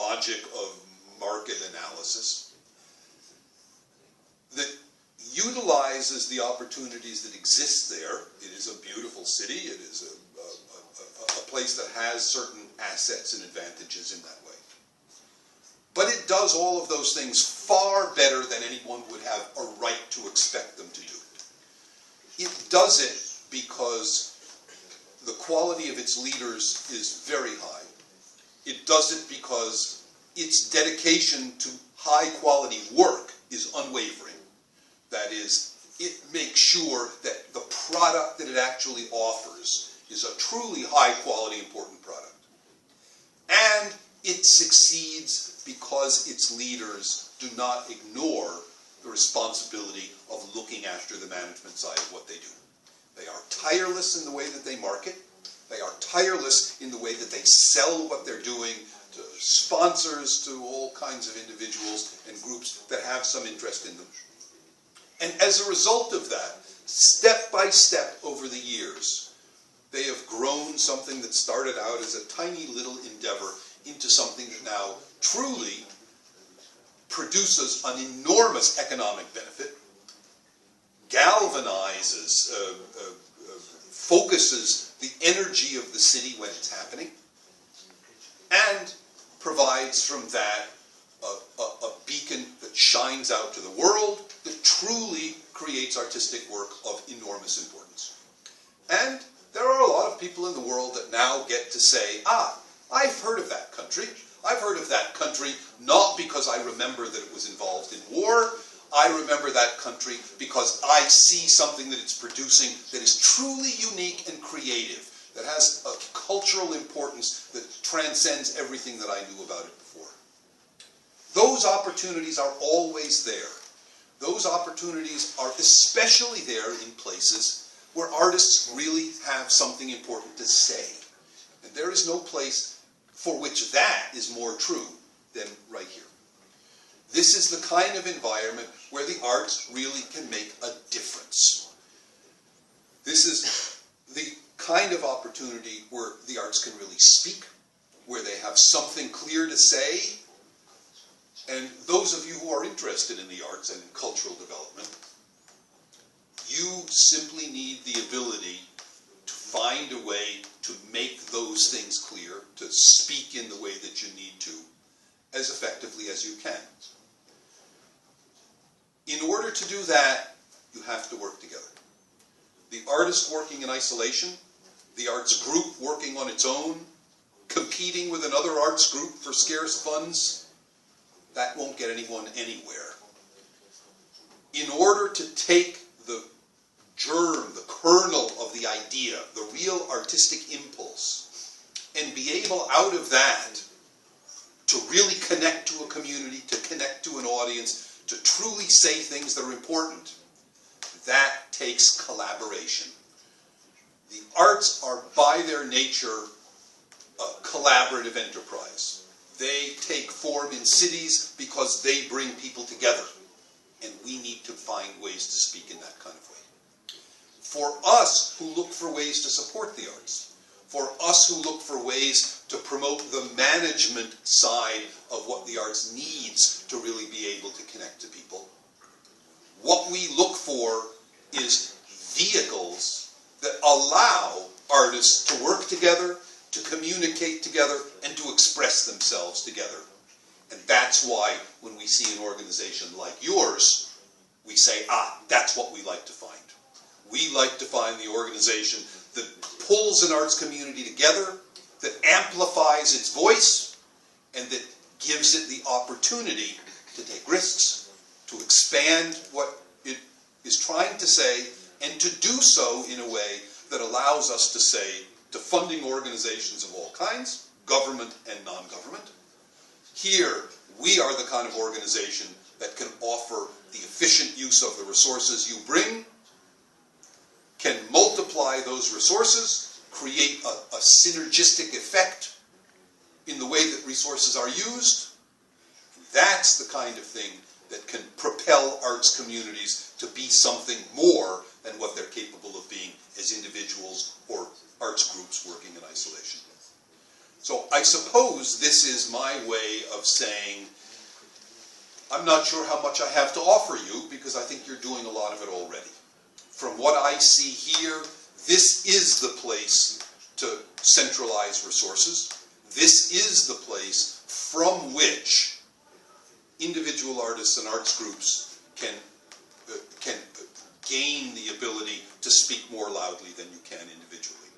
logic of market analysis that utilizes the opportunities that exist there. It is a beautiful city. It is a place that has certain assets and advantages in that way. But it does all of those things far better than anyone would have a right to expect them to do. It does it because the quality of its leaders is very high. It does it because its dedication to high-quality work is unwavering. That is, it makes sure that the product that it actually offers is a truly high-quality, important product. And it succeeds because its leaders do not ignore the responsibility of looking after the management side of what they do. They are tireless in the way that they market. They are tireless in the way that they sell what they're doing to sponsors, to all kinds of individuals and groups that have some interest in them. And as a result of that, step by step over the years, they have grown something that started out as a tiny little endeavor into something that now truly produces an enormous economic benefit, galvanizes, focuses the energy of the city when it's happening, and provides from that a beacon that shines out to the world, that truly creates artistic work of enormous importance. And there are a lot of people in the world that now get to say, I've heard of that country. I've heard of that country not because I remember that it was involved in war. I remember that country because I see something that it's producing that is truly unique and creative, that has a cultural importance that transcends everything that I knew about it before. Those opportunities are always there. Those opportunities are especially there in places where artists really have something important to say. And there is no place for which that is more true than right here. This is the kind of environment where the arts really can make a difference. This is the kind of opportunity where the arts can really speak, where they have something clear to say. And those of you who are interested in the arts and cultural development, you simply need the ability to find a way to make those things clear, to speak in the way that you need to, as effectively as you can. In order to do that, you have to work together. The artist working in isolation, the arts group working on its own, competing with another arts group for scarce funds, that won't get anyone anywhere. In order to take the germ, the kernel of the idea, the real artistic impulse, and be able out of that to really connect to a community, to connect to an audience, to truly say things that are important, that takes collaboration. The arts are by their nature a collaborative enterprise. They take form in cities because they bring people together. And we need to find ways to speak in that kind of way. For us who look for ways to support the arts, for us who look for ways to promote the management side of what the arts needs to really be able to connect to people, what we look for is vehicles that allow artists to work together, to communicate together, and to express themselves together. And that's why when we see an organization like yours, we say, that's what we like to find. We like to find the organization that pulls an arts community together, that amplifies its voice, and that gives it the opportunity to take risks, to expand what it is trying to say, and to do so in a way that allows us to say to funding organizations of all kinds, government and non-government, here we are the kind of organization that can offer the efficient use of the resources you bring, can multiply those resources, create a synergistic effect in the way that resources are used. That's the kind of thing that can propel arts communities to be something more than what they're capable of being as individuals or arts groups working in isolation. So I suppose this is my way of saying, I'm not sure how much I have to offer you because I think you're doing a lot of it already. From what I see here, this is the place to centralize resources. This is the place from which individual artists and arts groups can gain the ability to speak more loudly than you can individually.